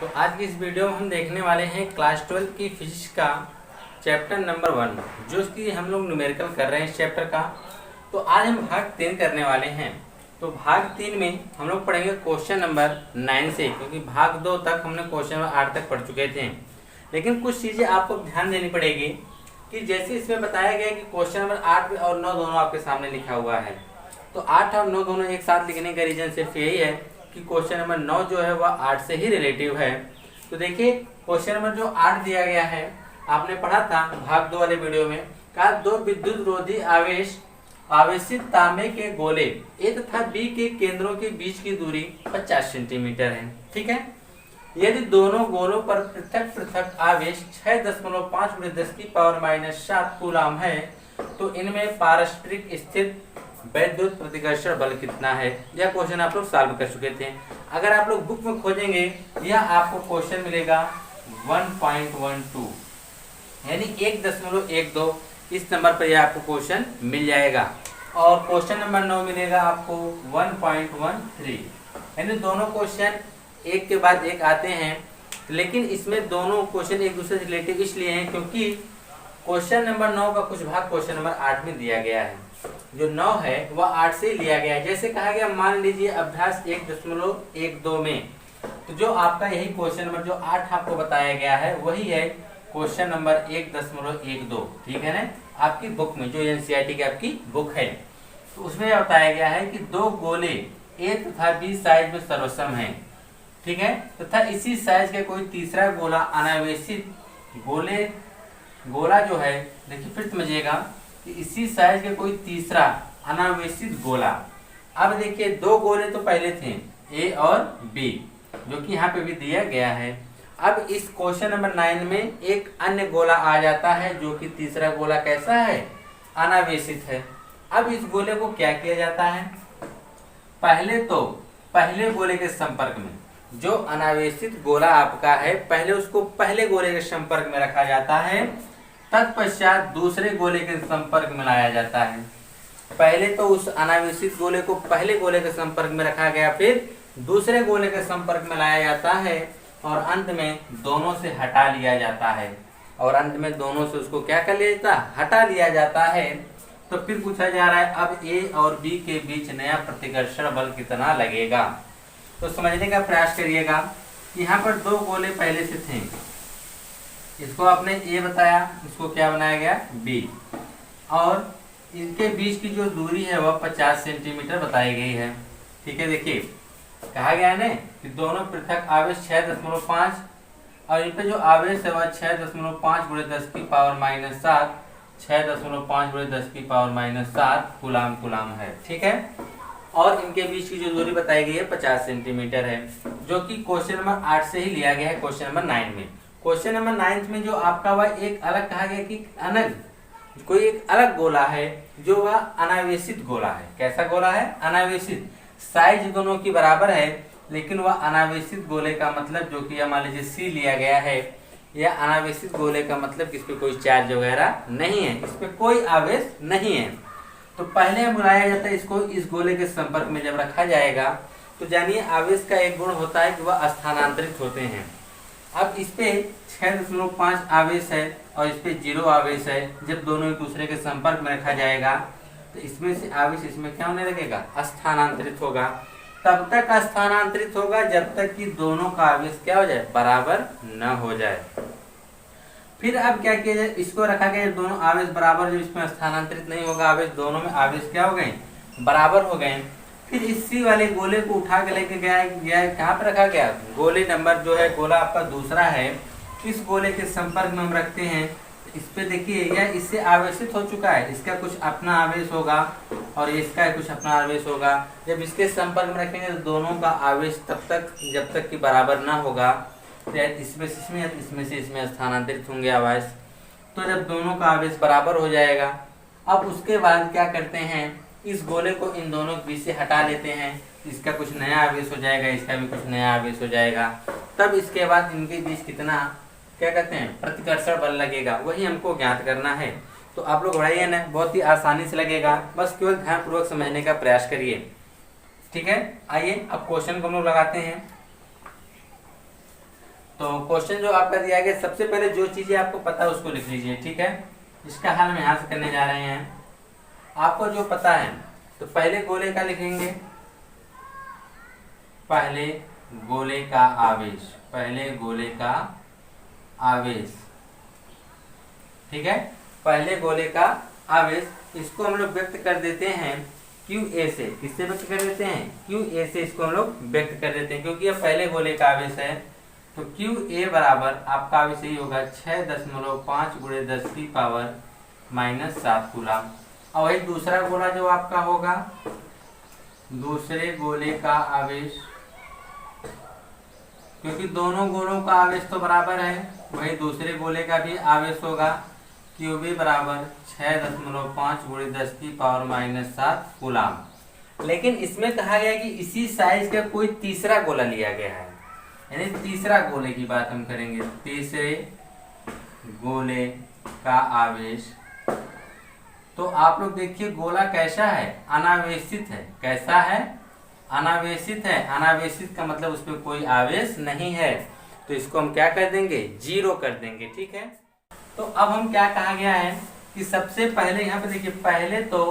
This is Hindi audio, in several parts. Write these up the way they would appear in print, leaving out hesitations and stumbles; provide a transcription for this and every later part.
तो आज की इस वीडियो में हम देखने वाले हैं क्लास 12 की फिजिक्स का चैप्टर नंबर 1, जो कि हम लोग न्यूमेरिकल कर रहे हैं इस चैप्टर का। तो आज हम भाग 3 करने वाले हैं। तो भाग 3 में हम लोग पढ़ेंगे क्वेश्चन नंबर 9 से, क्योंकि भाग 2 तक हमने क्वेश्चन नंबर 8 तक पढ़ चुके थे। लेकिन कुछ चीज़ें आपको ध्यान देनी पड़ेगी कि जैसे इसमें बताया गया कि क्वेश्चन नंबर 8 और 9 दोनों आपके सामने लिखा हुआ है। तो 8 और 9 दोनों एक साथ लिखने का रीजन सिर्फ यही है कि क्वेश्चन नंबर 9 जो है वह 8 से ही रिलेटिव है। तो देखिए क्वेश्चन नंबर जो 8 दिया गया है, आपने पढ़ा था भाग 2 वाले वीडियो में, कहा दो विद्युत रोधी आवेशित तांबे के गोले ए तथा बी के केंद्रों के बीच की दूरी 50 सेंटीमीटर है। ठीक है, यदि दोनों गोलों पर पृथक पृथक आवेश 6.5×10⁻⁷ कूलाम है, तो इनमें पारस्परिक स्थित वैद्युत प्रतिकर्षण बल कितना है। यह क्वेश्चन आप लोग सॉल्व कर चुके थे। अगर आप लोग बुक में खोजेंगे, यह आपको क्वेश्चन मिलेगा 1.12 यानी 1.12 इस नंबर पर यह आपको क्वेश्चन मिल जाएगा। और क्वेश्चन नंबर 9 मिलेगा आपको 1.13, यानी दोनों क्वेश्चन एक के बाद एक आते हैं। लेकिन इसमें दोनों क्वेश्चन एक दूसरे से रिलेटिव इसलिए हैं क्योंकि क्वेश्चन नंबर 9 का कुछ भाग क्वेश्चन नंबर 8 में दिया गया है। जो 9 है वह 8 से लिया गया है। जैसे कहा गया, मान लीजिए अभ्यास 1.12 में, तो जो आपका यही क्वेश्चन नंबर जो 8 आपको बताया गया है वही है क्वेश्चन नंबर 1.12। ठीक है ना, आपकी बुक में जो एनसीईआरटी की आपकी बुक है, तो उसमें बताया गया है कि दो गोले ए तथा बी साइज में सर्वसम है। ठीक है, तथा इसी साइज का कोई तीसरा गोला अनावेशित गोला जो है, देखिए फिर समझिएगा कि इसी साइज के कोई तीसरा अनावेशित गोला। अब देखिए दो गोले तो पहले थे ए और बी, जो कि यहाँ पे भी दिया गया है। अब इस क्वेश्चन नंबर 9 में एक अन्य गोला आ जाता है, जो कि तीसरा गोला कैसा है, अनावेशित है। अब इस गोले को क्या किया जाता है, पहले गोले के संपर्क में, जो अनावेशित गोला आपका है, पहले उसको पहले गोले के संपर्क में रखा जाता है, तत्पश्चात दूसरे गोले के संपर्क में लाया जाता है। पहले तो उस अनावेशित गोले को पहले गोले के संपर्क में रखा गया, फिर दूसरे गोले के संपर्क में लाया जाता है, और अंत में दोनों से हटा लिया जाता है। और अंत में दोनों से उसको क्या कर लिया जाता है, हटा लिया जाता है। तो फिर पूछा जा रहा है अब ए और बी के बीच नया प्रतिकर्षण बल कितना लगेगा। तो समझने का प्रयास करिएगा। यहाँ पर दो गोले पहले से थे, इसको आपने ए बताया, इसको क्या बनाया गया, बी, और इनके बीच की जो दूरी है वह 50 सेंटीमीटर बताई गई है। ठीक है, देखिए कहा गया है ना कि दोनों पृथक आवेश 6.5 और इन पे जो आवेश है वह 6.5×10⁻⁷ 6.5×10⁻⁷ कूलाम है। ठीक है, और इनके बीच की जो दूरी बताई गई है 50 सेंटीमीटर है, जो कि क्वेश्चन नंबर 8 से ही लिया गया है क्वेश्चन नंबर 9 में। क्वेश्चन नंबर 9 में जो आपका वह एक अलग कहा गया कि कोई एक अलग गोला है, जो वह अनावेशित गोला है। कैसा गोला है, अनावेशित। साइज दोनों की बराबर है, लेकिन वह अनावेशित गोले का मतलब, जो कि मान लीजिए सी लिया गया है, यह अनावेशित गोले का मतलब कि इस पे कोई चार्ज वगैरह नहीं है, इस पे कोई आवेश नहीं है। तो पहले बुलाया जाता है इसको, इस गोले के संपर्क में जब रखा जाएगा, तो जानिए आवेश का एक गुण होता है कि वह स्थानांतरित होते हैं। अब इस पे 6.5 आवेश है और इस पे 0 आवेश है। जब दोनों एक दूसरे के संपर्क में रखा जाएगा, तो इसमें से आवेश इसमें क्या होने लगेगा, स्थानांतरित होगा। तब तक स्थानांतरित होगा जब तक कि दोनों का आवेश क्या हो जाए, बराबर न हो जाए। फिर अब क्या किया जाए, इसको रखा गया, दोनों आवेश बराबर, जब इसमें स्थानांतरित नहीं होगा आवेश, दोनों में आवेश क्या हो गए, बराबर हो गए। फिर इसी वाले गोले को उठा के लेके गया कहाँ पे रखा गया, गोले नंबर जो है, गोला आपका दूसरा है, इस गोले के संपर्क में हम रखते हैं। इस पे देखिए यह इससे आवेशित हो चुका है, इसका कुछ अपना आवेश होगा और इसका कुछ अपना आवेश होगा। जब इसके संपर्क में रखेंगे तो दोनों का आवेश तब तक जब तक कि बराबर ना होगा, तो इसमें से इसमें स्थानांतरित होंगे आवेश। तो जब दोनों का आवेश बराबर हो जाएगा, अब उसके बाद क्या करते हैं, इस गोले को इन दोनों के बीच से हटा लेते हैं, इसका कुछ नया आवेश हो जाएगा, इसका भी कुछ नया आवेश हो जाएगा। तब इसके बाद इनके बीच कितना क्या कहते हैं, प्रतिकर्षण बल लगेगा, वही हमको ज्ञात करना है। तो आप लोग बढ़ाइए ना, बहुत ही आसानी से लगेगा, बस केवल ध्यानपूर्वक समझने का प्रयास करिए। ठीक है, आइए अब क्वेश्चन को हम लोग लगाते हैं। तो क्वेश्चन जो आपका दिया गया, सबसे पहले जो चीजें आपको पता है उसको लिख लीजिए, ठीक है। इसका हल हम यहाँ से करने जा रहे हैं। आपको जो पता है तो पहले गोले का लिखेंगे, पहले गोले का आवेश, पहले गोले का आवेश, ठीक है। पहले गोले का आवेश, इसको हम लोग व्यक्त कर देते हैं क्यू ए से। किससे व्यक्त कर देते हैं? क्यू ए से इसको हम लोग व्यक्त कर देते हैं, क्योंकि यह पहले गोले का आवेश है। तो क्यू ए बराबर आपका आवेश यही होगा 6.5 गुणे 10 की पावर -7 कूलम। और वही दूसरा गोला जो आपका होगा, दूसरे गोले का आवेश, क्योंकि दोनों गोलों का आवेश तो बराबर है, वही दूसरे गोले का भी आवेश होगा क्यू बी बराबर 6.5 गुणे 10 की पावर -7 कूलम। लेकिन इसमें कहा गया कि इसी साइज का कोई तीसरा गोला लिया गया है, यानी तीसरा गोले की बात हम करेंगे। तीसरे गोले का आवेश, तो आप लोग देखिए गोला कैसा है? अनावेशित है। कैसा है? अनावेशित है। अनावेशित का मतलब उस पर कोई आवेश नहीं है, तो इसको हम क्या कर देंगे? 0 कर देंगे, ठीक है। तो अब हम क्या कहा गया है कि सबसे पहले यहाँ पे देखिए, पहले तो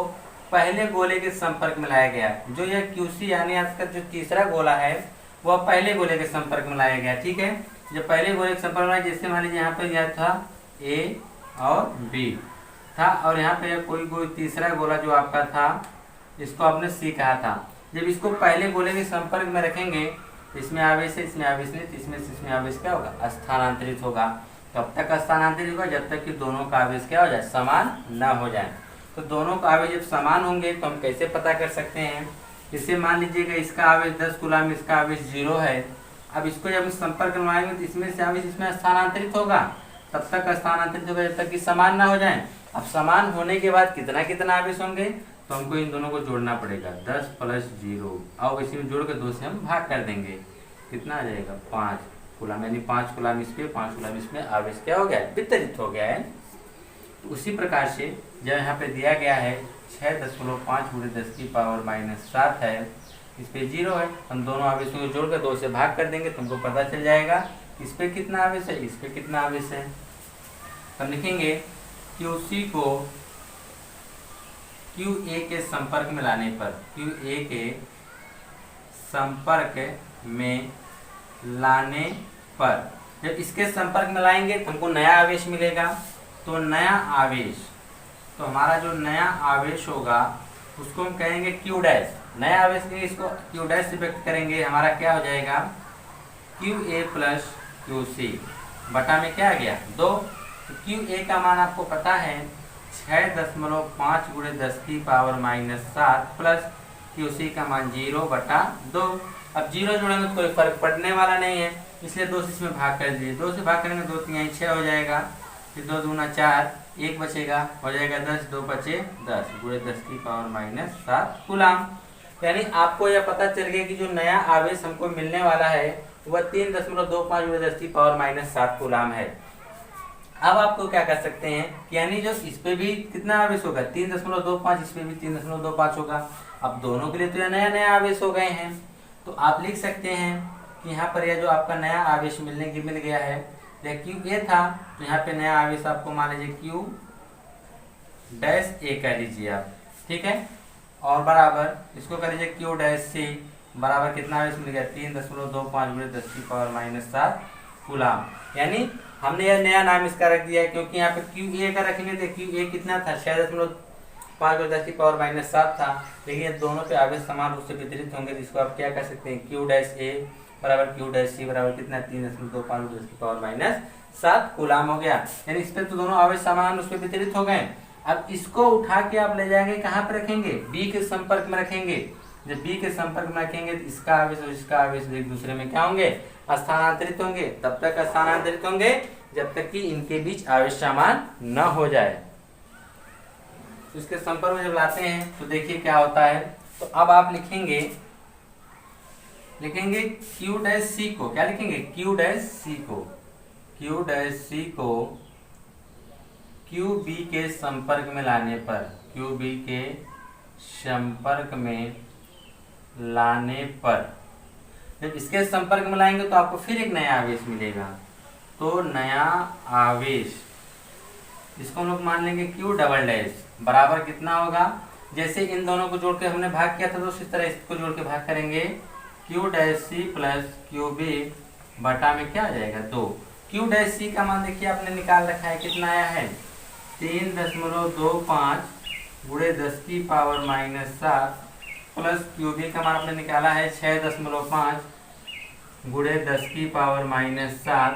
पहले गोले के संपर्क में लाया गया, जो यह क्यूसी यानी आज का जो तीसरा गोला है वह पहले गोले के संपर्क में लाया गया, ठीक है। जब पहले गोले के संपर्क में, जैसे मान लीजिए यहाँ पे यह था ए और बी था, और यहाँ पे कोई तीसरा गोला जो आपका था, इसको आपने सी कहा था। जब इसको पहले गोले के संपर्क में रखेंगे, इसमें आवेश है, इसमें आवेश नहीं, तो इसमें आवेश क्या होगा? स्थानांतरित होगा। तब तक स्थानांतरित होगा जब तक कि दोनों का आवेश क्या हो जाए? समान न हो जाए। तो दोनों का आवेश जब समान होंगे तो हम कैसे पता कर सकते हैं? जैसे मान लीजिएगा इसका आवेश 10 कूलम, इसका आवेश 0 है। अब इसको जब संपर्क करवाएंगे तो इसमें से आवेश इसमें स्थानांतरित होगा, तब तक स्थानांतरित होगा जब तक कि समान ना हो जाए। अब समान होने के बाद कितना कितना आवेश होंगे, तो हमको इन दोनों को जोड़ना पड़ेगा। 10 + 0, और इसी में जोड़ के 2 से हम भाग कर देंगे। कितना आ जाएगा? 5 कूलम, यानी 5 कूलम इस पे, 5 कूलम इसमें आवेश क्या हो गया? वितरित हो गया है। तो उसी प्रकार से जब यहाँ पे दिया गया है 6.5 गुणे 10 की पावर -7 है, इस पे 0 है, हम दोनों आवेशों को जोड़ कर 2 से भाग कर देंगे, तुमको पता चल जाएगा इस पे कितना आवेश है, इस पे कितना आवेश है। हम लिखेंगे क्यूसी को क्यू ए के संपर्क में लाने पर, क्यू ए के संपर्क में लाने पर, जब इसके संपर्क में लाएंगे तो हमको नया आवेश मिलेगा। तो नया आवेश, तो हमारा जो नया आवेश होगा उसको हम कहेंगे क्यू डैश। नया आवेश के इसको क्यू डैश से व्यक्त करेंगे, हमारा क्या हो जाएगा? Q A plus Q C बटा में क्या आ गया? 2। तो क्यू ए का मान आपको पता है 6.5 गुणे 10 की पावर -7 प्लस क्यू सी का मान 0/2। अब 0 जोड़ेंगे तो कोई फर्क पड़ने वाला नहीं है, इसलिए 2 से इसमें भाग कर दीजिए। 2 से भाग करेंगे 2 3 6 हो जाएगा, फिर 2 दूना 4, 1 बचेगा, हो जाएगा 10, 2 बचे 10 गुणे 10 की पावर -7 कूलम। यानी आपको यह पता चल गया कि जो नया आवेश हमको मिलने वाला है वह 3.25 गुणे 10 की पावर -7 कूलम है। अब आपको क्या कर सकते हैं, यानी जो इस पे भी कितना आवेश होगा? 3.25, इस पे भी 3.25 होगा। अब दोनों के लिए तो यह नया नया आवेश हो गए हैं, तो आप लिख सकते हैं कि यहाँ पर यह जो आपका नया आवेश मिल गया है, यह क्यू ए था, तो यहाँ पे नया आवेश आपको मान लीजिए क्यू डैश ए कर लीजिए आप, ठीक है। और बराबर इसको कर लीजिए क्यू डैश सी बराबर कितना आवेश मिल गया? 3.25 गुणे 10 की पावर -7 कूलम। यानी हमने यह नया नाम इसका रख दिया है, क्योंकि यहाँ पे क्यू ए का रखेंगे तो क्यू ए कितना था? 6.5 गुणे 10 की पावर -7 था, लेकिन ये दोनों पे आवेश समान रूप से वितरित होंगे, तो इसको आप क्या कर सकते हैं? क्यू डैश ए बराबर क्यू डैश सी बराबर कितना? 3.25 गुणे 10 की पावर -7 कूलम हो गया। यानी इस पे तो दोनों आवेश समान रूप से वितरित हो गए। अब इसको उठा के आप ले जाएंगे, कहाँ पे रखेंगे? बी के संपर्क में रखेंगे। जब बी के संपर्क में रखेंगे तो इसका आवेश और इसका आवेश एक दूसरे में क्या होंगे? स्थानांतरित होंगे। तब तक स्थानांतरित होंगे जब तक कि इनके बीच आवेश समान न हो जाए। तो इसके संपर्क में जब लाते हैं तो देखिए क्या होता है। तो अब आप लिखेंगे क्यू डैश सी को, क्या लिखेंगे? क्यू डैश सी को, क्यू डैश सी को क्यू बी के संपर्क में लाने पर, क्यू बी के संपर्क में लाने पर जब इसके संपर्क में लाएंगे तो आपको फिर एक नया आवेश मिलेगा। तो नया आवेश इसको हम लोग मान लेंगे Q डबल डैश बराबर कितना होगा, जैसे इन दोनों को जोड़ के हमने भाग किया था तो इस तरह इसको जोड़ के भाग करेंगे। Q dash C plus Q B बटा में क्या आ जाएगा 2। Q डैश सी का मान देखिए आपने निकाल रखा है, कितना आया है 3.25 गुणे 10 की power minus 7 plus Q B का मान आपने निकाला है 6.5 गुणे 10 की पावर माइनस 7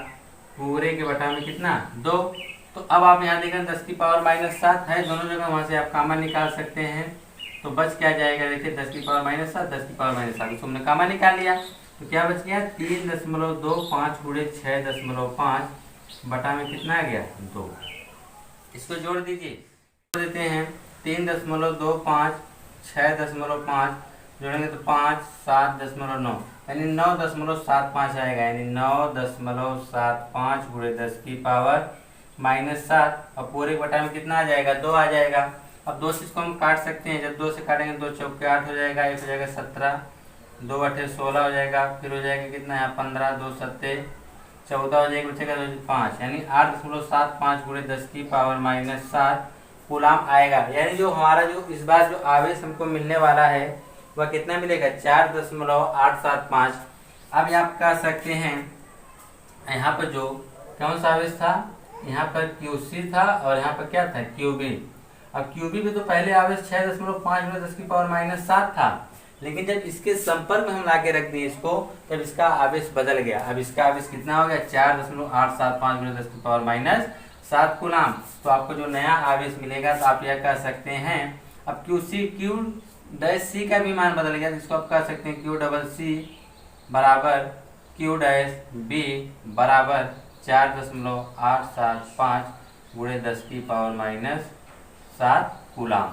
पूरे के बटा में कितना 2। तो अब आप यहाँ देखें 10 की पावर माइनस 7 है दोनों जगह, वहाँ से आप कॉमन निकाल सकते हैं। तो बच क्या जाएगा, देखिए 10 की पावर माइनस 7 10 की पावर माइनस 7 इसको हमने कॉमन निकाल लिया तो क्या बच गया 3.25 गुणे 6.5 बटा में कितना आ गया 2। इसको जोड़ दीजिए, जोड़ देते हैं 3.25 6.5 जोड़ेंगे तो 5 7.9 यानी 9.75 आएगा, यानी 9.75 गुणे 10 की पावर माइनस 7 और पूरे बटा में कितना आ जाएगा 2 आ जाएगा। अब 2 से इसको हम काट सकते हैं, जब 2 से काटेंगे 2 चौके 8 हो जाएगा, 1 हो जाएगा 17 2 8 16 हो जाएगा, फिर हो जाएगा कितना यहाँ 15 2 7 14 हो जाएगा, बचेगा 2 5 यानी 8.75 गुणे 10 की पावर माइनस 7 कूलाम आएगा। यानी जो हमारा जो इस बार जो आवेश हमको मिलने वाला है वह कितना मिलेगा 4.875। अब यहाँ आप कह सकते हैं यहाँ पर जो कौन सा आवेश था, यहाँ पर QC था और यहाँ पर क्या था QB। अब QB में तो पहले आवेश 6.5 गुणे 10 की पावर माइनस 7 था, लेकिन जब इसके संपर्क में हम लाके रख दिए इसको तब इसका आवेश बदल गया। अब इसका आवेश कितना हो गया 4.875 गुणे 10 की पावर माइनस 7 कूलाम। तो आपको जो नया आवेश मिलेगा तो आप यह कह सकते हैं, अब Q डैश सी का भी मान बदल गया, जिसको आप कह सकते हैं Q डबल सी बराबर Q डैश बी बराबर 4.875 गुणे 10 की पावर माइनस 7 कूलाम।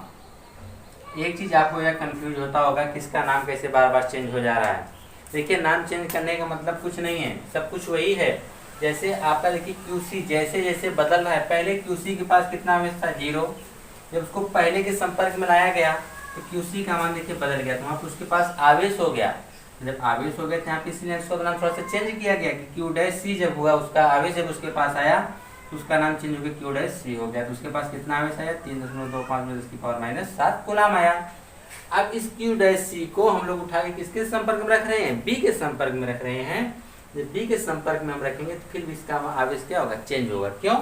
एक चीज आपको यह कंफ्यूज होता होगा कि इसका नाम कैसे बार बार चेंज हो जा रहा है। देखिए नाम चेंज करने का मतलब कुछ नहीं है, सब कुछ वही है। जैसे आपका देखिए QC जैसे जैसे बदल रहा है, पहले QC के पास कितना आवेश था 0, जब उसको पहले के संपर्क में लाया गया तो QC का मान देखिए बदल गया, तो वहाँ पर उसके पास आवेश हो गया। जब आवेश हो गया तो यहाँ पे इसलिए इसका नाम थोड़ा सा चेंज किया गया कि Q डैश सी जब हुआ, उसका आवेश जब उसके पास आया तो उसका नाम चेंज हो गया Q डैश सी हो गया। तो उसके पास कितना आवेश आया 3.25 10 की पावर माइनस 7 कूलाम आया। अब इस Q डैश सी को हम लोग उठा के किसके संपर्क में रख रहे हैं, B के संपर्क में रख रहे हैं। जब B के संपर्क में हम रखेंगे तो फिर भी इसका आवेश क्या होगा चेंज होगा। क्यों?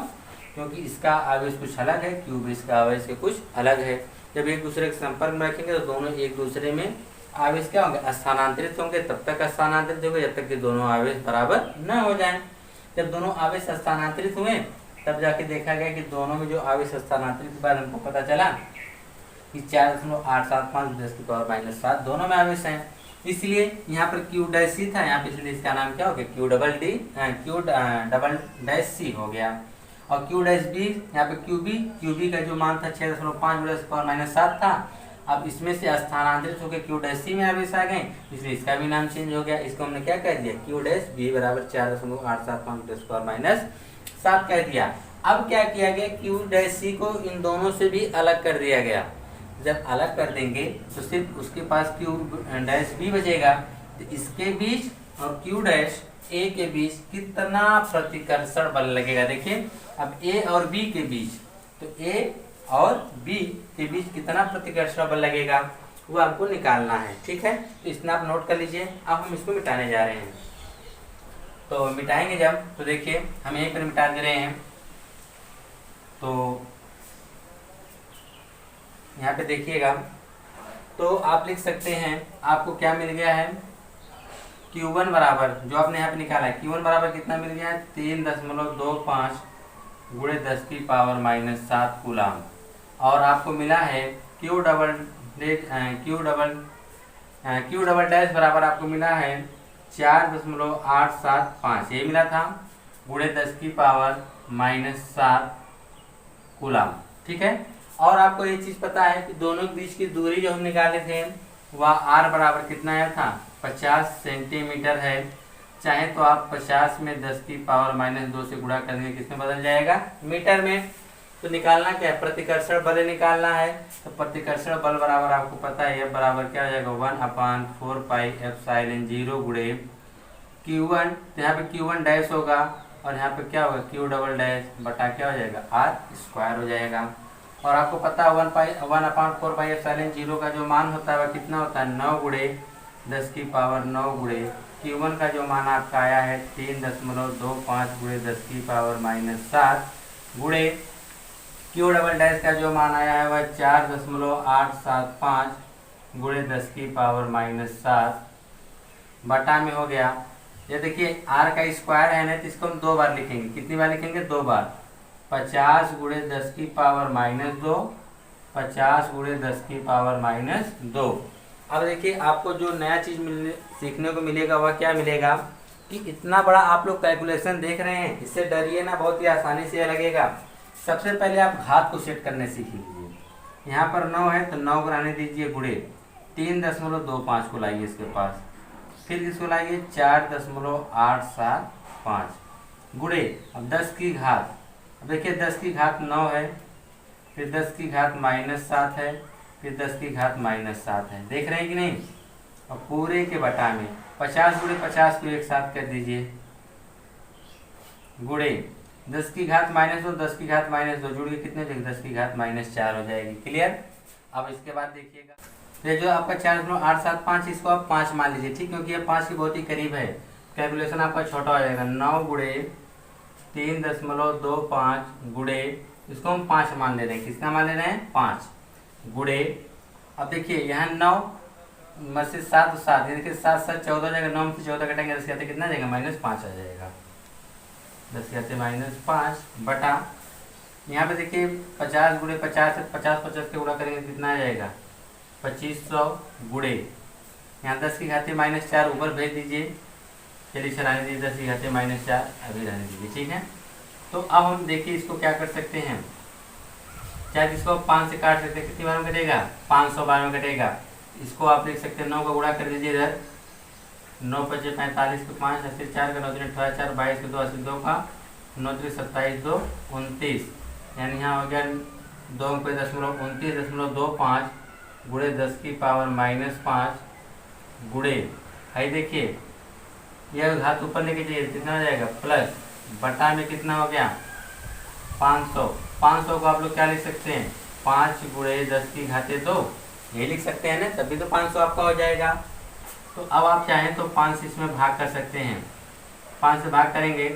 क्योंकि इसका आवेश कुछ अलग है, Q इसका आवेश कुछ अलग है। जब एक दूसरे के संपर्क में रखेंगे तो दोनों एक दूसरे में आवेश क्या होंगे स्थानांतरित होंगे, तब तक स्थानांतरित होंगे जब तक कि दोनों आवेश बराबर न हो जाएं। जब दोनों आवेश स्थानांतरित हुए तब जाके देखा गया कि दोनों में जो आवेश स्थानांतरित के बाद हमको पता चला कि 4.875 10 की पावर माइनस 7 दोनों में आवेश हैं। इसलिए यहाँ पर Q डैश सी था, यहाँ पे इसलिए इसका नाम क्या हो गया Q डबल डैश सी हो गया। और Q डैश बी यहाँ पे QB का जो मान था 6.5 10 की पावर माइनस 7 था, अब इसमें से स्थानांतरित होकर Q डैश सी में आवेश आ गए, इसलिए इसका भी नाम चेंज हो गया। इसको हमने क्या कह दिया Q डैश बी बराबर 4.875 10 की पावर माइनस 7 कह दिया। अब क्या किया गया Q डैश सी को इन दोनों से भी अलग कर दिया गया। जब अलग कर देंगे तो सिर्फ उसके पास Q डैश बी बचेगा, तो इसके बीच और Q डैश ए के बीच कितना प्रतिकर्षण बल लगेगा। देखिए अब ए और बी के बीच, तो ए और बी के बीच कितना प्रतिकर्षण बल लगेगा वो आपको निकालना है। ठीक है, तो इसमें आप नोट कर लीजिए। अब हम इसको मिटाने जा रहे हैं, तो मिटाएंगे जब तो देखिए हम यहीं पर मिटा दे रहे हैं। तो यहाँ पे देखिएगा तो आप लिख सकते हैं, आपको क्या मिल गया है Q1 बराबर जो आपने यहाँ पे निकाला है, Q1 बराबर कितना मिल गया है 3.25 गुणे 10 की पावर माइनस 7 कूलाम। और आपको मिला है Q डबल डैश बराबर आपको मिला है 4.875 ये मिला था गुणे 10 की पावर माइनस 7 कूलाम। ठीक है, और आपको ये चीज पता है कि दोनों के बीच की दूरी जो हम निकाले थे वह r बराबर कितना आया था 50 सेंटीमीटर है। चाहे तो आप 50 में 10 की पावर माइनस 2 से गुणा करने किसमें बदल जाएगा मीटर में। तो निकालना क्या है प्रतिकर्षण बल निकालना है। तो प्रतिकर्षण बल बराबर आपको पता है बराबर क्या हो जाएगा 1/4 पाई एप्सिलॉन 0 गुणे Q1, तो यहाँ पे Q1 डैश होगा और यहाँ पे क्या होगा Q डबल डैश बटा क्या हो जाएगा आर स्क्वायर हो जाएगा। और आपको पता है 1/4 का जो मान होता है वह कितना होता है 9 गुणे 10 की पावर 9 गुणे Q1 का जो मान आपका आया है 3.25 गुणे 10 की पावर -7 गुणे Q डबल डैश का जो मान आया है वह 4.875 गुणे 10 की पावर -7 बटा में हो गया। ये देखिए r का स्क्वायर है ना, तो इसको हम 2 बार लिखेंगे। कितनी बार लिखेंगे 2 बार। 50 गुणे 10 की पावर -2, 50 गुणे 10 की पावर -2। अब देखिए आपको जो नया चीज सीखने को मिलेगा वह क्या मिलेगा कि इतना बड़ा आप लोग कैलकुलेशन देख रहे हैं, इससे डरिए ना, बहुत ही आसानी से लगेगा। सबसे पहले आप घात को सेट करने सीख लीजिए। यहाँ पर 9 है तो 9 को रहने दीजिए गुणे 3.25 को लाइए इसके पास, फिर इसको लाइए 4.875 गुणे अब 10 की घात। अब देखिए 10 की घात 9 है, फिर 10 की घात -7 है, फिर 10 की घात -7 है। देख रहे हैं कि नहीं। अब पूरे के बटा में 50 गुणे 50 को एक साथ कर दीजिए गुणे 10 की घात -2, 10 की घात -2 जुड़ के कितने देंगे 10 की घात -4 हो जाएगी। क्लियर। अब इसके बाद देखिएगा ये जो आपका 4.875 इसको आप 5 मान लीजिए, ठीक, क्योंकि ये 5 के बहुत ही करीब है। कैलकुलेशन आपका छोटा हो जाएगा। 9 गुणे 3.25 गुणे इसको हम 5 मान ले रहे हैं। किसका मान ले रहे हैं 5 गुणे। अब देखिए यहाँ 9 में से 7 और 7, देखिए 7 7 14 हो जाएगा। 9 में से 14 कटेंगे 10 कहते कितना जाएगा -5 आ जाएगा। 10 कहते -5 बटा यहाँ पे देखिए 50 गुणे 50 से 50 के गुणा करेंगे कितना आ जाएगा 2500 गुणे यहाँ 10 की घाते -4 ऊपर भेज दीजिए। चलिए चलाने दीजिए 10 की घाते -4 अभी रहने दीजिए, ठीक है। तो अब हम देखिए इसको क्या कर सकते हैं, चाहे इसको 5 से काट सकते हैं। कितनी बार में कटेगा 500 बार में कटेगा। इसको आप देख सकते हैं 9 का गुणा कर दीजिए इधर 9 × 5 = 45 को 5 80 4 का 9 × 4 4 22 को 2 80 2 का 9 × 27 2 29 यानी यहाँ हो गया 2.29.25 गुणे 10 की पावर -5 गुणे है। देखिए यह घात ऊपर लेके जाइए कितना हो जाएगा प्लस बटा में कितना हो गया 500। 500 को आप लोग क्या लिख सकते हैं 5 गुणे 10 की घाते 2 ये लिख सकते हैं ना, तभी तो 500 आपका हो जाएगा। तो अब आप चाहें तो 5 से इसमें भाग कर सकते हैं। 5 से भाग करेंगे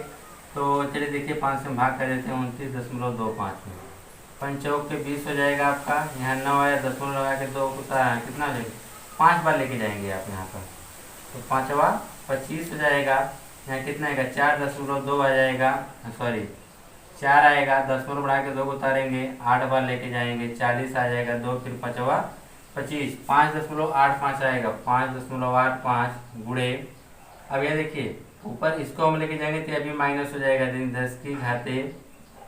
तो चलिए देखिए 5 से भाग कर देते हैं 29.25 में 5 चौक के 20 हो जाएगा आपका। यहाँ 9 आया 10 लगा के 2 कितना हो जाएगा 5 बार लेके जाएंगे आप यहाँ पर, तो 5 बार 25 हो जाएगा। यहाँ कितना आएगा 4.2 आ जाएगा, सॉरी 4 आएगा। 10 बढ़ा के 2 को उतारेंगे 8 बार लेके जाएंगे 40 आ जाएगा। 2 फिर 5 25 5.85 आएगा 5.85 गुणे। अब यह देखिए ऊपर इसको हम लेके जाएंगे तो अभी माइनस हो जाएगा 10 की घाते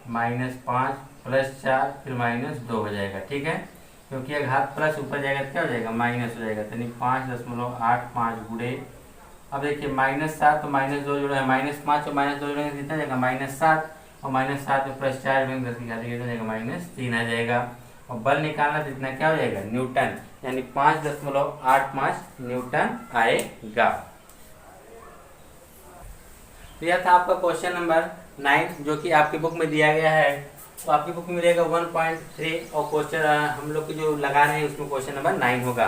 -5 + 4 फिर -2 हो जाएगा, ठीक है। क्योंकि यह घात प्लस ऊपर जाएगा तो क्या हो जाएगा माइनस हो जाएगा, यानी 5.85 गुणे। अब देखिए -7 तो -2 जोड़ा है, -5 और -2 जोड़ेंगे कितना जाएगा -7 और -7 में +4 में 10 की घात कितना जाएगा -3 आ जाएगा। और बल निकालना तो इतना क्या हो जाएगा न्यूटन, यानी 5.85 न्यूटन आएगा। तो यह था आपका क्वेश्चन नंबर 9 जो कि आपकी बुक में दिया गया है। तो आपकी बुक में मिलेगा 1.3 और क्वेश्चन हम लोग की जो लगा रहे हैं उसमें क्वेश्चन नंबर 9 होगा।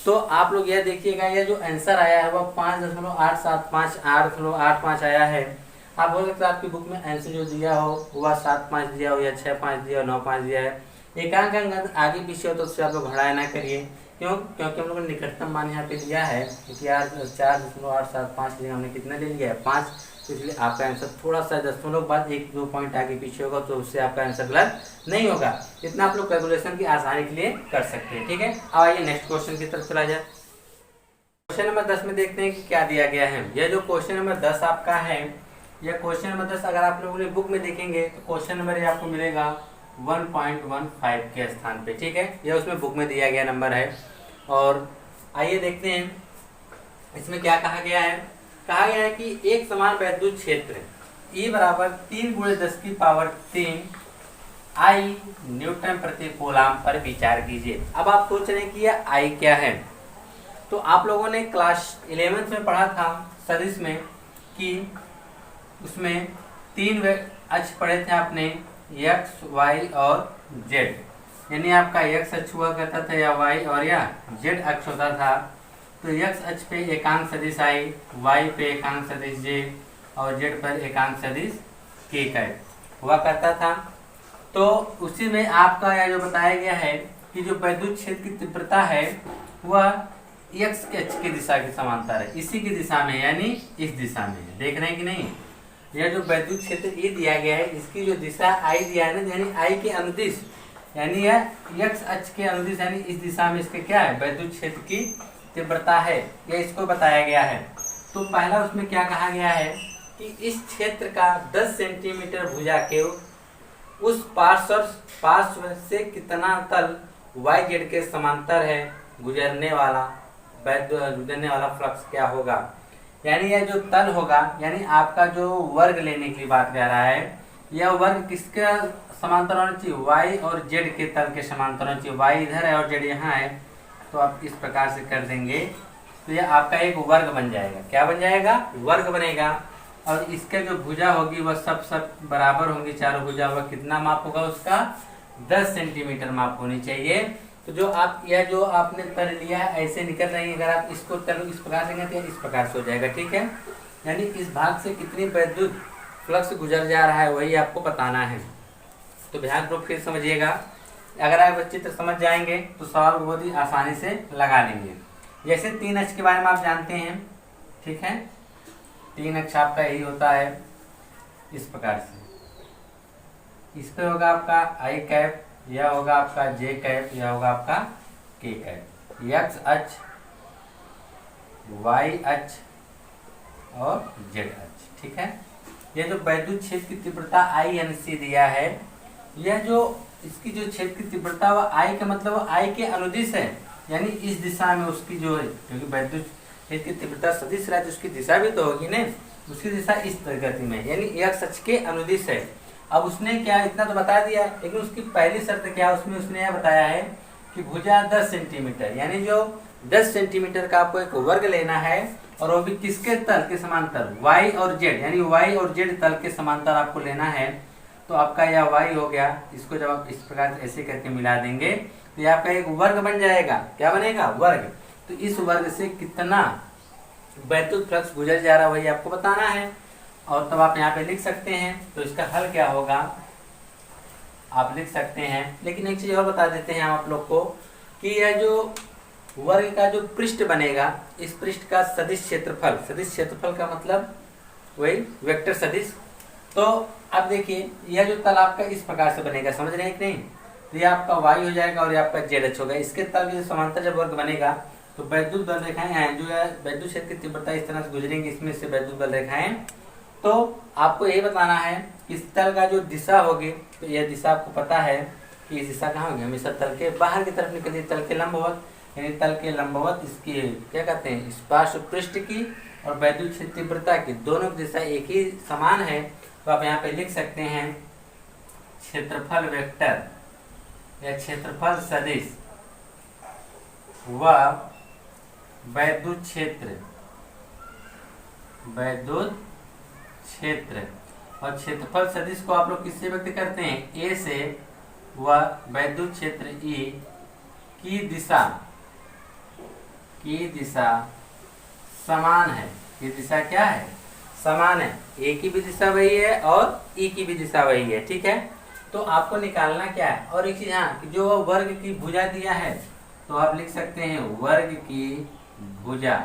तो आप लोग यह देखिएगा यह जो आंसर आया है वह 5.875 आया है। आप बोल सकते हैं आपकी बुक में आंसर जो दिया हो वह 7.5 दिया हो या 6.5 दिया हो 9.5 दिया है। एकांक अंक आगे पीछे हो तो उससे आप लोग घटाया ना करिए, क्योंकि हम लोग ने निकटतम मान यहाँ पे दिया है कि 4.875 हमने कितना ले लिया है 5, तो इसलिए आपका आंसर थोड़ा सा 10 बाद 1-2 पॉइंट आगे पीछे होगा तो उससे आपका आंसर गलत नहीं होगा। इतना आप लोग कैलकुलेशन की आसानी के लिए कर सकते हैं, ठीक है। अब आइए नेक्स्ट क्वेश्चन की तरफ चला जाए। क्वेश्चन नंबर 10 में देखते हैं कि क्या दिया गया है। यह जो क्वेश्चन नंबर 10 आपका है, यह क्वेश्चन नंबर 10 अगर आप लोगों ने बुक में देखेंगे तो क्वेश्चन नंबर ये आपको मिलेगा 1.15 के स्थान पे, ठीक है। यह उसमें बुक में दिया गया नंबर है। और आइए देखते हैं इसमें क्या कहा गया है। कहा गया है कि एक समान वैद्युत क्षेत्र E बराबर 3 × 10 की पावर 3 I न्यूटन प्रति कूलम पर विचार कीजिए। अब आप सोच रहे हैं कि यह I क्या है। तो आप लोगों ने क्लास 11th में पढ़ा था सदिश में कि उसमें तीन अक्ष पढ़े थे आपने, एक्स वाई और जेड। यानी आपका एक्स अक्ष हुआ करता था या वाई और या जेड अक्ष होता था। तो एक्स अक्ष पे एकांक सदिश आई, वाई पे एकांक सदिश जे और जेड पर एकांक सदिश के कैप हुआ करता था। तो उसी में आपका यह जो बताया गया है कि जो वैद्युत क्षेत्र की तीव्रता है वह एक्स के अक्ष की दिशा के समांतर है, इसी की दिशा में यानी इस दिशा में। देख रहे हैं कि नहीं, यह जो वैद्युत क्षेत्र ये दिया गया है इसकी जो दिशा आई दिया है ना, यानी आई के अनुदिश, यानी यह एक्स अक्ष के अनुदिश यानी इस दिशा में इसके क्या है वैद्युत क्षेत्र की तीव्रता है, यह इसको बताया गया है। तो पहला उसमें क्या कहा गया है कि इस क्षेत्र का 10 सेंटीमीटर भुजा के उस पार्श्व से कितना तल वाई जेड के समांतर है गुजरने वाला फ्लक्स क्या होगा। यानी यह जो तल होगा, यानी आपका जो वर्ग लेने की बात कर रहा है, यह वर्ग किसके समांतर होना चाहिए, वाई और जेड के तल के समांतर होना चाहिए। वाई इधर है और जेड यहाँ है, तो आप इस प्रकार से कर देंगे तो यह आपका एक वर्ग बन जाएगा। क्या बन जाएगा, वर्ग बनेगा। और इसका जो भुजा होगी वह सब बराबर होंगी, चारों भुजा, वह कितना माप होगा उसका 10 सेंटीमीटर माप होनी चाहिए। तो जो आप यह जो आपने तल लिया है ऐसे निकल रही है, अगर आप इसको तल इस प्रकार से तो इस प्रकार से हो जाएगा, ठीक है। यानी इस भाग से कितनी वैद्युत फ्लक्स गुजर जा रहा है वही आपको बताना है। तो ध्यान पूर्वक फिर समझिएगा, अगर आप चित्र समझ जाएंगे तो सवाल बहुत ही आसानी से लगा लेंगे। जैसे 3 अक्ष के बारे में आप जानते हैं, ठीक है। 3 अक्ष आपका यही होता है इस प्रकार से, इस पे होगा आपका आई कैप, यह होगा आपका जे कैप, यह होगा आपका के कैप। एक्स अक्ष, वाई अक्ष और जेड अक्ष, ठीक है। यह जो वैद्युत क्षेत्र की तीव्रता आई एन सी दिया है, यह जो इसकी जो क्षेत्र की तीव्रता वह आई का मतलब आई के अनुदिश है, यानी इस दिशा में उसकी जो है, क्योंकि वैद्युत क्षेत्र की तीव्रता सदिश है तो उसकी दिशा भी तो होगी ना, उसकी दिशा इस गति में यानी एक्स अक्ष के अनुदिश है। अब उसने क्या इतना तो बता दिया, लेकिन उसकी पहली शर्त क्या उसमें उसने यह बताया है कि भुजा 10 सेंटीमीटर, यानी जो 10 सेंटीमीटर का आपको एक वर्ग लेना है और वो भी किसके तल के समांतर, वाई और जेड, यानी वाई और जेड तल के समांतर आपको लेना है। तो आपका यह वाई हो गया, इसको जब आप इस प्रकार ऐसे करके मिला देंगे तो यह आपका एक वर्ग बन जाएगा। क्या बनेगा, वर्ग। तो इस वर्ग से कितना वैद्युत फ्लक्स गुजर जा रहा है वही आपको बताना है, और तब आप यहाँ पे लिख सकते हैं। तो इसका हल क्या होगा आप लिख सकते हैं, लेकिन एक चीज और बता देते हैं हम आप लोग को कि यह जो वर्ग का जो पृष्ठ बनेगा, इस पृष्ठ का सदिश क्षेत्रफल का मतलब वही वेक्टर सदिश। तो अब देखिए यह जो तल आपका इस प्रकार से बनेगा, समझ रहे हैं कि नहीं। तो यह आपका वाई हो जाएगा और यह आपका जेड अक्ष होगा। इसके तल के समांतर जब वर्ग बनेगा तो वैद्युत बल रेखाएं हैं जो है वैद्युत क्षेत्र की तीव्रता इस तरह से गुजरेंगी, इसमें से वैद्युत बल रेखाएं। तो आपको ये बताना है कि इस तल का जो दिशा होगी, तो यह दिशा आपको पता है कि इस दिशा कहाँ होगी, हमेशा तल के बाहर की तरफ निकलती है, तल के लंबवत, यानी तल के लंबवत इसकी क्या कहते हैं स्पर्श पृष्ठ की और वैद्युत क्षेत्र तीव्रता की दोनों की दिशा एक ही समान है। तो आप यहाँ पे लिख सकते हैं क्षेत्रफल वेक्टर या क्षेत्रफल सदिश व वैद्युत क्षेत्र और क्षेत्रफल सदिश को आप लोग किससे व्यक्त करते हैं, ए से, व वैद्युत क्षेत्र ई की दिशा समान है। ये दिशा क्या है, समान है। ए की भी दिशा वही है और ई की भी दिशा वही है, ठीक है। तो आपको निकालना क्या है, और एक चीज हाँ कि जो वर्ग की भुजा दिया है तो आप लिख सकते हैं वर्ग की भुजा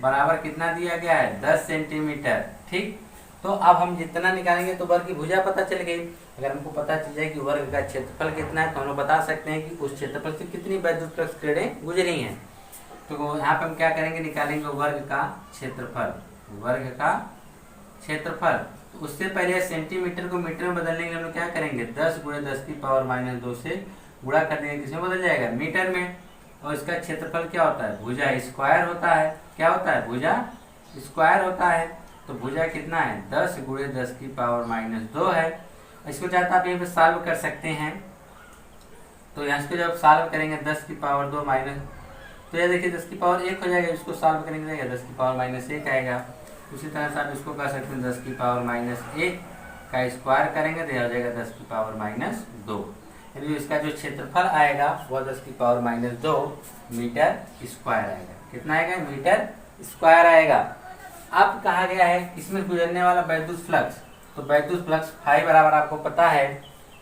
बराबर कितना दिया गया है 10 सेंटीमीटर, ठीक। तो अब हम जितना निकालेंगे तो वर्ग की भुजा पता चल गई। अगर हमको पता चल जाए कि वर्ग का क्षेत्रफल कितना है तो हम लोग बता सकते हैं कि उस क्षेत्रफल से कितनी वैद्युत फ्लक्स किरणें गुजरी हैं। तो यहाँ पे हम क्या करेंगे, निकालेंगे वर्ग का क्षेत्रफल। तो उससे पहले सेंटीमीटर को मीटर में बदलने के लिए हम लोग क्या करेंगे 10 × 10⁻⁻2 से गुणा कर देंगे, किसमें बदल जाएगा, मीटर में। और इसका क्षेत्रफल क्या होता है, भुजा स्क्वायर होता है। क्या होता है, भुजा स्क्वायर होता है। तो भुजा कितना है 10 × 10⁻2 है। इसको चाहता आप यहाँ पे सॉल्व कर सकते हैं। तो यहाँ इसको जब सॉल्व करेंगे 10⁻2 माइनस, तो ये देखिए 10⁻1 हो जाएगा, इसको सॉल्व करेंगे 10⁻1 आएगा। उसी तरह से आप इसको कर सकते हैं 10 की पावर -1 का स्क्वायर करेंगे तो यह हो जाएगा 10 की पावर -2। यानी इसका जो क्षेत्रफल आएगा वह 10 की पावर -2 मीटर स्क्वायर आएगा। कितना आएगा? मीटर स्क्वायर आएगा। अब कहा गया है इसमें गुजरने वाला वैद्युत फ्लक्स, तो वैद्युत फ्लक्स फाई बराबर आपको पता है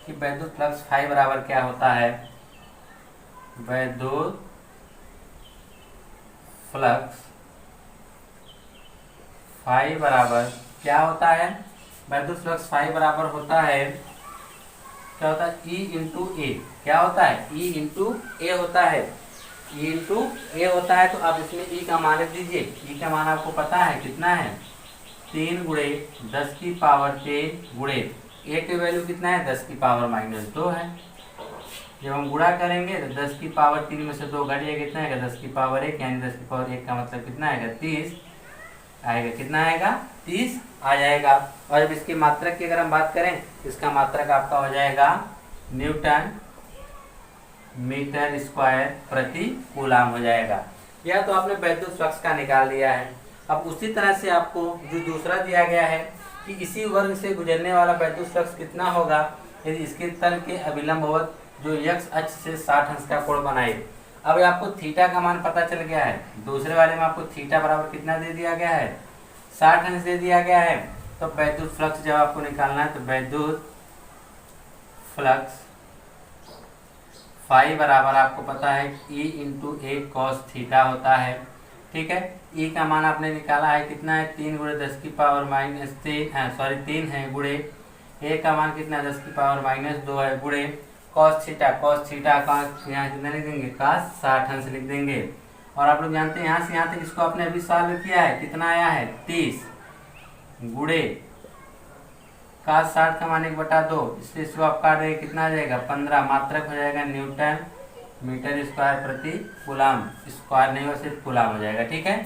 कि वैद्युत फ्लक्स फाई बराबर क्या होता है? वैद्युत फ्लक्स फाई बराबर क्या होता है? वैद्युत फ्लक्स फाई बराबर होता है, क्या होता है? E इंटू ए। क्या होता है? E इंटू ए होता है। E इंटू ए होता है। तो आप इसमें E का मान लिख दीजिए। E का मान आपको पता है कितना है? 3 गुणे 10 की पावर 3 गुणे ए की वैल्यू कितना है? 10 की पावर -2 है। जब हम गुणा करेंगे तो 10 की पावर 3 में से 2 घट जाएगा, कितना आएगा? 10 की पावर 1, यानी 10 की पावर 1 का मतलब कितना आएगा? 30 आएगा। कितना आएगा? 30 आ जाएगा। और जब इसकी मात्रक की अगर हम बात करें, इसका मात्रक आपका हो जाएगा न्यूटन मीटर स्क्वायर प्रति कूलाम हो जाएगा। यह तो आपने वैद्युत फ्लक्स का निकाल लिया है। अब उसी तरह से आपको जो दूसरा दिया गया है कि इसी वर्ग से गुजरने वाला वैद्युत फ्लक्स कितना होगा यदि इसके तल के अभिलंबवत जो x अक्ष से 60 अंश का कोण बनाए। अब आपको थीटा का मान पता चल गया है। दूसरे वाले में आपको थीटा बराबर कितना दे दिया गया है? 60 अंश दे दिया गया है। तो वैद्युत फ्लक्स जब आपको निकालना है तो वैद्युत फ्लक्स फाई बराबर आपको पता है E इंटू ए कॉस थीटा होता है। ठीक है। E का मान आपने निकाला है कितना है? 3 गुणे 10 की पावर -3 है गुणे ए का मान कितना है? 10 की पावर -2 है गुणे कॉस थीटा का यहाँ कितना लिख देंगे? cos 60 अंश लिख देंगे। और आप लोग जानते हैं यहाँ से यहाँ तक इसको आपने अभी सॉल्व किया है, कितना आया है? 30 गुणे cos 60 का मान 1/2, इसलिए इसको आप काट देंगे, कितना आ जाएगा? 15। मात्रक हो जाएगा न्यूटन मीटर स्क्वायर प्रति कूलाम। स्क्वायर नहीं हो, सिर्फ कूलाम हो जाएगा। ठीक है।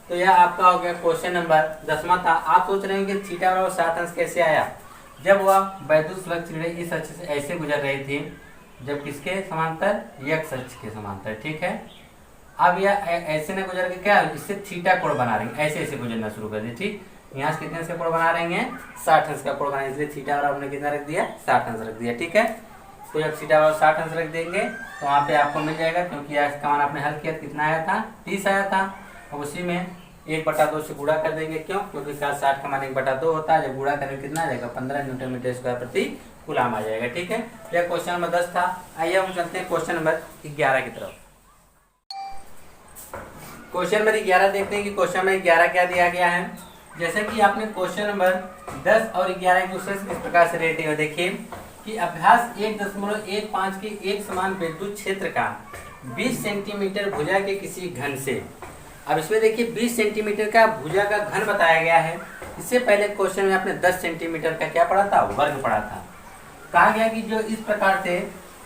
तो यह आपका हो गया क्वेश्चन नंबर 10वां था। आप सोच रहे हैं कि थीटा बराबर 60 अंश कैसे आया? जब वह वैद्युत फ्लक्स इस अक्ष से ऐसे गुजर रही थी, जब किसके समांतर? x अक्ष के समांतर। ठीक है। अब यह ऐसे न गुजर के क्या इससे थीटा कोण बना रहे हैं, ऐसे ऐसे गुजरना शुरू कर दिए। ठीक, यहाँ से कितने से कोण बना रहे हैं? 60 अंश का कोण बना, इसलिए थीटा बराबर हमने कितना रख दिया? 60 अंश रख दिया। ठीक है। तो जब थीटा बराबर 60 अंश रख देंगे तो वहाँ पे आपको मिल जाएगा, क्योंकि इसका मान आपने हल किया कितना आया था? 30 आया था। अब उसी में 1/2 से गुणा कर देंगे। क्यों? क्योंकि 60 का मान 1/2 होता है। जब गुणा करेंगे कितना आ जाएगा? 15 न्यूटन मीटर स्क्वायर प्रति कूलाम आ जाएगा। ठीक है। यह क्वेश्चन नंबर 10 था। आइए हम चलते हैं क्वेश्चन नंबर 11 की तरफ। क्वेश्चन नंबर 11 देखते हैं कि क्वेश्चन नंबर 11 क्या दिया गया है। जैसे कि आपने क्वेश्चन नंबर 10 और 11 क्वेश्चन किस प्रकार से रेट है, देखिए कि अभ्यास 1.15 के एक समान विद्युत क्षेत्र का 20 सेंटीमीटर भुजा के किसी घन से। अब इसमें देखिए 20 सेंटीमीटर का भुजा का घन बताया गया है। इससे पहले क्वेश्चन में आपने 10 सेंटीमीटर का क्या पढ़ा था? वर्ग पढ़ा था। कहा गया कि जो इस प्रकार से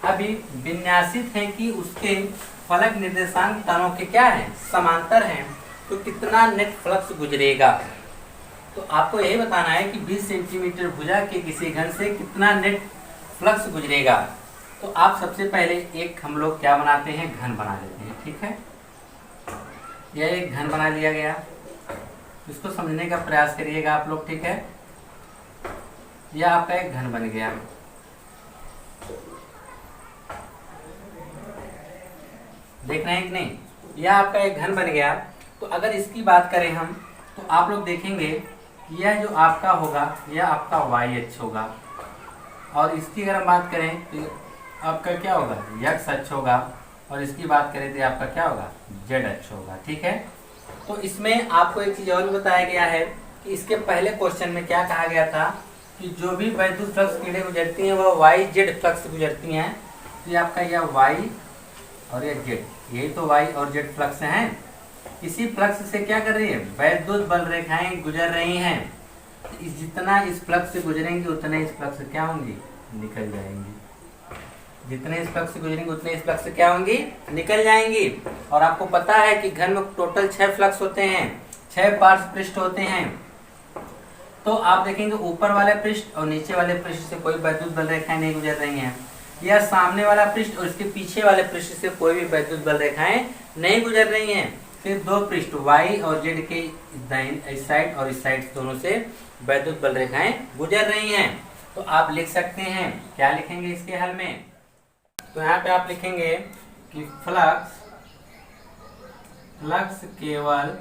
अभी विन्यासित है कि उसके फलक निर्देशांक तनों के क्या है? समांतर हैं, तो कितना नेट फ्लक्स गुजरेगा। तो आपको यही बताना है कि 20 सेंटीमीटर भुजा के किसी घन से कितना नेट फ्लक्स गुजरेगा। तो आप सबसे पहले एक हम लोग क्या बनाते हैं? घन बना लेते हैं। ठीक है। यह एक घन बना लिया गया, इसको समझने का प्रयास करिएगा आप लोग। ठीक है। यह आपका एक घन बन गया। देख रहे हैं कि नहीं? यह आपका एक घन बन गया। तो अगर इसकी बात करें हम, तो आप लोग देखेंगे यह जो आपका होगा यह आपका y अक्ष होगा, और इसकी अगर हम बात करें तो आपका क्या होगा? x अक्ष होगा, और इसकी बात करें तो आपका क्या होगा? z अक्ष होगा। ठीक है। तो इसमें आपको एक चीज और बताया गया है कि इसके पहले क्वेश्चन में क्या कहा गया था कि जो भी वैद्युत फ्लक्स किरणें गुजरती हैं वह y z फ्लक्स गुजरती हैं। तो ये आपका यह y और यह z, यही तो y और z फ्लक्स हैं। इसी फ्लक्स से क्या कर रही है? वैद्युत बल रेखाएं गुजर रही हैं। जितना इस फ्लक्स से गुजरेंगे उतने इस फ्लक्स से क्या होंगी? निकल जाएंगी। जितने इस फ्लक्स से गुजरेंगे उतने इस फ्लक्स से क्या होंगी? निकल जाएंगी। और आपको पता है कि घन में टोटल 6 फ्लक्स होते हैं, 6 पार्श्व पृष्ठ होते हैं। तो आप देखेंगे ऊपर वाले पृष्ठ और नीचे वाले पृष्ठ से कोई वैद्युत बल रेखाएं नहीं गुजर रही हैं। यह सामने वाला पृष्ठ और इसके पीछे वाले पृष्ठ से कोई भी वैद्युत बल रेखाएं नहीं गुजर रही हैं। के दो पृष्ठ y और z के इस साइड और इस साइड दोनों से वैद्युत बल रेखाएं गुजर रही हैं। तो आप लिख सकते हैं, क्या लिखेंगे इसके हल में? तो यहाँ पे आप लिखेंगे कि फ्लक्स केवल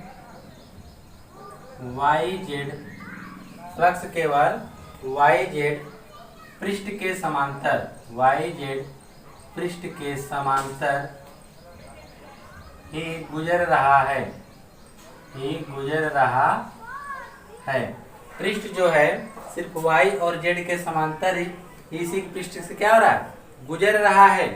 YZ पृष्ठ के समांतर, YZ पृष्ठ के समांतर ही गुजर रहा है। पृष्ठ जो है सिर्फ y और z के समांतर ही इसी पृष्ठ से क्या हो रहा है? गुजर रहा है।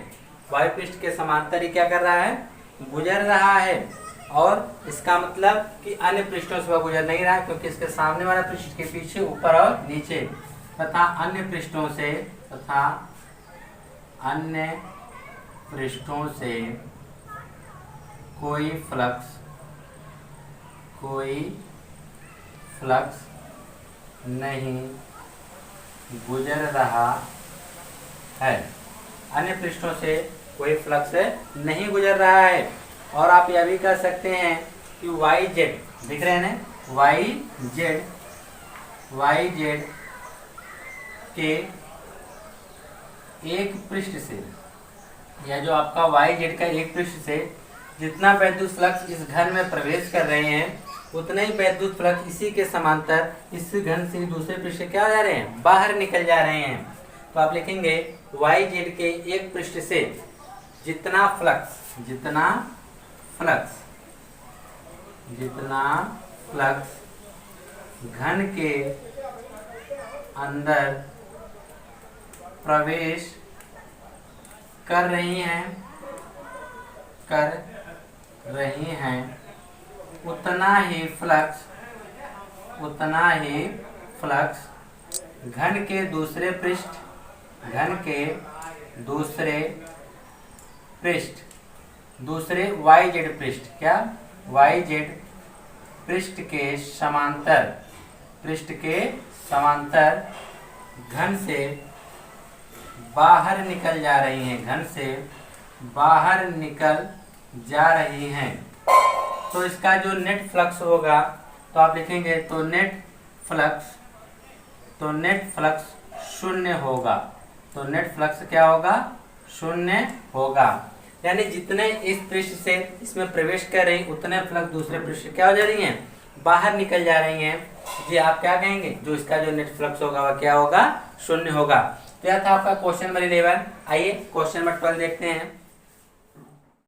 y पृष्ठ के समांतर ही क्या कर रहा है? गुजर रहा है। और इसका मतलब कि अन्य पृष्ठों से वह गुजर नहीं रहा है, क्योंकि इसके सामने वाला पृष्ठ के पीछे, ऊपर और नीचे तथा अन्य पृष्ठों से कोई फ्लक्स नहीं गुजर रहा है। अन्य पृष्ठों से कोई फ्लक्स नहीं गुजर रहा है। और आप यह भी कह सकते हैं कि YZ दिख रहे हैं ना, YZ के एक पृष्ठ से, या जो आपका YZ का एक पृष्ठ से जितना वैद्युत फ्लक्स इस घन में प्रवेश कर रहे हैं, उतना ही वैद्युत फ्लक्स इसी के समांतर इस घन से दूसरे पृष्ठ से क्या हो जा रहे हैं? बाहर निकल जा रहे हैं। तो आप लिखेंगे YZ के एक पृष्ठ से जितना फ्लक्स घन के अंदर प्रवेश कर रही हैं, उतना ही फ्लक्स घन के दूसरे YZ पृष्ठ, क्या YZ पृष्ठ के समांतर घन से बाहर निकल जा रही हैं। तो इसका जो नेट फ्लक्स होगा, तो आप लिखेंगे तो नेट फ्लक्स शून्य होगा। तो नेट फ्लक्स क्या होगा? शून्य होगा। यानी जितने इस पृष्ठ से इसमें प्रवेश कर रही, उतने फ्लक्स दूसरे पृष्ठ से क्या हो जा रही हैं? बाहर निकल जा रही हैं। जी आप क्या कहेंगे? जो इसका जो नेट फ्लक्स होगा वह क्या होगा? शून्य होगा। तो यह था आपका क्वेश्चन नंबर 11। आइए क्वेश्चन नंबर 12 देखते हैं।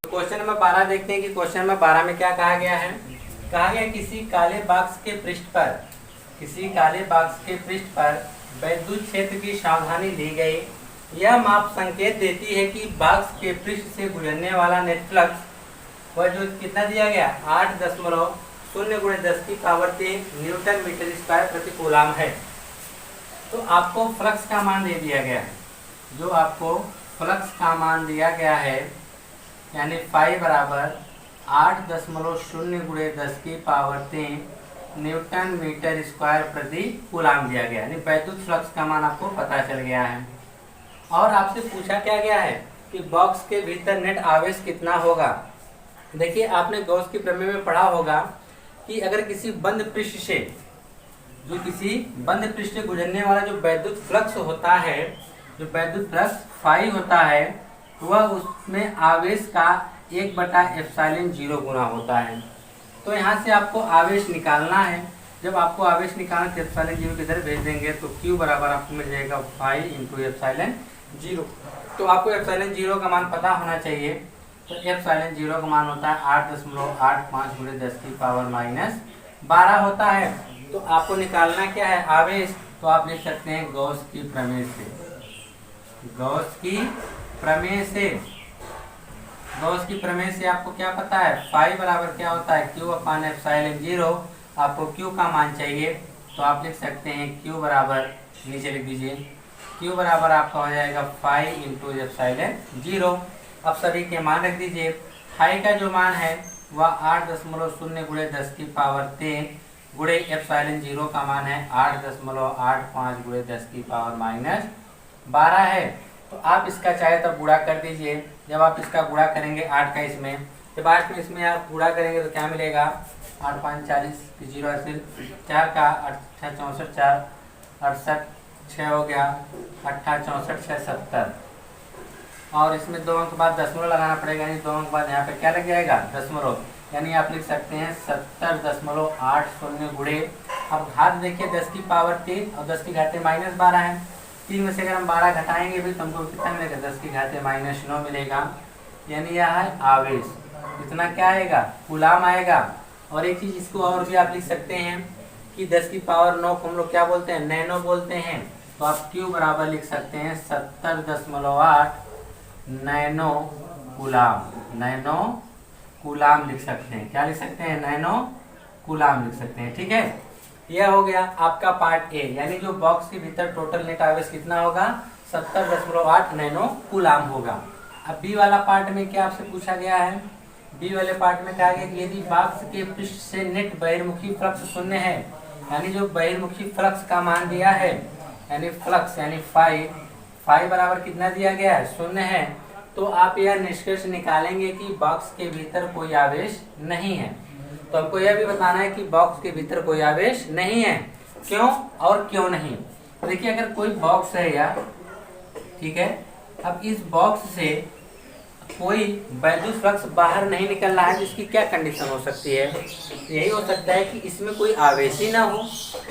क्वेश्चन नंबर 12 देखते हैं कि क्वेश्चन नंबर 12 में क्या कहा गया है। कहा गया किसी काले बॉक्स के पृष्ठ पर वैद्युत क्षेत्र की सावधानी ली गई। यह माप संकेत देती है कि बॉक्स के पृष्ठ से गुजरने वाला नेट फ्लक्स वह जो कितना दिया गया? 8.0 × 10⁻³ न्यूटन मीटर स्क्वायर प्रति कूलम है। तो आपको फ्लक्स का मान दे दिया गया है। जो आपको फ्लक्स का मान दिया गया है, यानी फाई बराबर 8.0 × 10⁻³ न्यूटन मीटर स्क्वायर प्रति कूलम दिया गया। यानी वैद्युत फ्लक्स का मान आपको पता चल गया है। और आपसे पूछा क्या गया है कि बॉक्स के भीतर नेट आवेश कितना होगा। देखिए आपने गॉस की प्रमेय में पढ़ा होगा कि अगर किसी बंद पृष्ठ से गुजरने वाला जो वैद्युत फ्लक्स होता है, जो वैद्युत फ्लक्स फाई होता है, वह उसमें आवेश का 1/ε0 गुना होता है। तो यहाँ से आपको आवेश निकालना है। जब आपको आवेश निकालना तो ε0 किधर भेज देंगे, तो Q बराबर आपको मिल जाएगा फाई × ε0। तो आपको ε0 का मान पता होना चाहिए। तो ε0 का मान होता है 8.85 × 10⁻12 होता है। तो आपको निकालना क्या है? आवेश। तो आप लिख सकते हैं गॉस की प्रमेय से आपको क्या पता है? फाई बराबर क्या होता है? Q/ε0। आपको Q का मान चाहिए, तो आप लिख सकते हैं Q बराबर, नीचे लिख दीजिए, Q बराबर आपका हो जाएगा फाई × ε0। अब सभी के मान रख दीजिए। फाई का जो मान है वह 8.0 × 10⁻³ गुणे ε0 का मान है 8.85 × 10⁻12 है। तो आप इसका चाहे तो गुणा कर दीजिए। जब आप इसका गुणा करेंगे 8 का इसमें, जब 8 में इसमें आप पूरा करेंगे तो क्या मिलेगा, 8 5 40 फिर 0 ऐसे 4 का 8 6 64 4 68 6 हो गया 8 64 6 70 और इसमें 2 अंक बाद दशमलव लगाना पड़ेगा, यानी 2 अंक बाद यहाँ पे क्या लग जाएगा दशमलव, यानी आप लिख सकते हैं 70.80 गुणे। अब घात देखिए 10 की पावर 3 और 10 की घाते -12 है, 3 में से अगर हम 12 घटाएंगे भी तो हमको कितना मिलेगा, 10 की घाते -9 मिलेगा, यानी यह है आवेश। इतना क्या आएगा, कूलाम आएगा। और एक चीज इसको और भी आप लिख सकते हैं कि 10 की पावर 9 को हम लोग क्या बोलते हैं, नैनो बोलते हैं, तो आप Q बराबर लिख सकते हैं 70.8 नैनो कूलाम, नैनो कूलाम लिख सकते हैं। क्या लिख सकते हैं, नैनो कूलाम लिख सकते हैं। ठीक है, यह हो गया आपका पार्ट ए, यानी जो बॉक्स के भीतर टोटल नेट आवेश कितना होगा, 70.8 नैनो कूलाम होगा। अब बी वाला पार्ट में क्या आपसे पूछा गया है, बी वाले पार्ट में कहा गया कि यदि बॉक्स के पृष्ठ से नेट बहिर्मुखी फ्लक्स शून्य है, यानी जो बहिर्मुखी फ्लक्स का मान दिया है, यानी फ्लक्स यानी फाई बराबर कितना दिया गया है, शून्य है, तो आप यह निष्कर्ष निकालेंगे कि बॉक्स के भीतर कोई आवेश नहीं है। तो आपको यह भी बताना है कि बॉक्स के भीतर कोई आवेश नहीं है, क्यों और क्यों नहीं। तो देखिए अगर कोई बॉक्स है यार, ठीक है, अब इस बॉक्स से कोई वैद्युत फ्लक्स बाहर नहीं निकल रहा है, जिसकी क्या कंडीशन हो सकती है, यही हो सकता है कि इसमें कोई आवेश ही ना हो,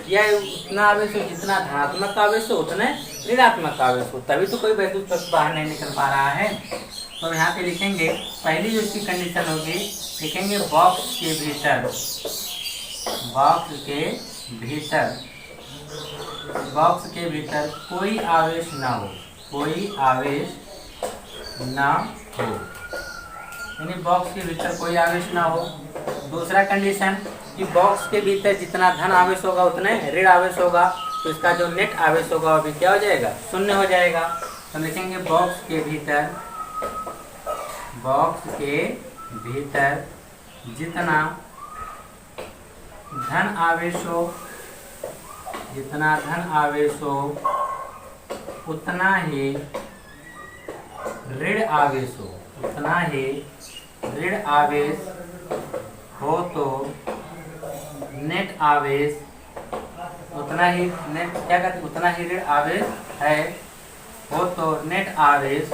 या उतना आवेश हो जितना धनात्मक आवेश हो उतना ऋणात्मक आवेश हो, तभी तो कोई वैद्युत फ्लक्स बाहर नहीं निकल पा रहा है। तो यहाँ पे लिखेंगे पहली जो इसकी कंडीशन होगी, लिखेंगे बॉक्स के भीतर, बॉक्स के भीतर, बॉक्स के भीतर कोई आवेश ना हो, कोई आवेश ना हो, यानी बॉक्स के भीतर कोई आवेश ना हो। दूसरा कंडीशन कि बॉक्स के भीतर जितना धन आवेश होगा उतने ऋण आवेश होगा, तो इसका जो नेट आवेश होगा वो भी क्या हो जाएगा, शून्य हो जाएगा। तो लिखेंगे बॉक्स के भीतर, बॉक्स के भीतर जितना धन आवेश हो, जितना धन आवेश हो उतना ही ऋण आवेश हो, उतना ही ऋण आवेश हो, तो नेट आवेश उतना ही नेट क्या कहते हैं, उतना ही ऋण आवेश है हो तो नेट आवेश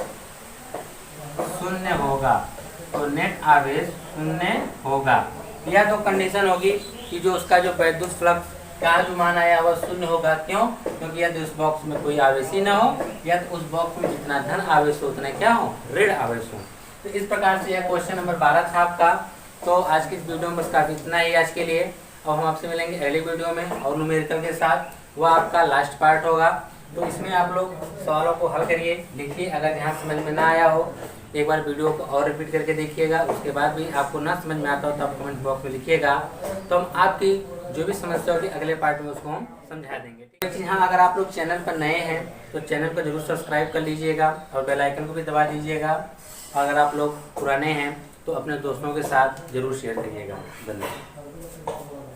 शून्य होगा, तो नेट आवेश शून्य होगा। यह तो कंडीशन होगी कि जो उसका जो वैद्युत फ्लक्स का जो मान आया वह शून्य होगा, क्यों, क्योंकि यदि उस बॉक्स में कोई आवेश ही ना हो, या तो उस बॉक्स में जितना धन आवेश हो उतना क्या हो, ऋण आवेश हो। तो इस प्रकार से यह क्वेश्चन नंबर 12 था आपका। तो आज की इस वीडियो में बस काफी इतना ही आज के लिए, और हम आपसे मिलेंगे अगली वीडियो में और न्यूमेरिकल के साथ, वह आपका लास्ट पार्ट होगा। तो इसमें आप लोग सवालों को हल करिए, लिखिए, अगर यहाँ समझ में ना आया हो एक बार वीडियो को और रिपीट करके देखिएगा, उसके बाद भी आपको ना समझ में आता हो तो आप कमेंट बॉक्स में लिखिएगा, तो हम आपकी जो भी समस्या होगी अगले पार्ट में उसको हम समझा देंगे। हाँ, अगर आप लोग चैनल पर नए हैं तो चैनल को जरूर सब्सक्राइब कर लीजिएगा और बेल आइकन को भी दबा दीजिएगा। अगर आप लोग पुराने हैं तो अपने दोस्तों के साथ जरूर शेयर करिएगा। धन्यवाद।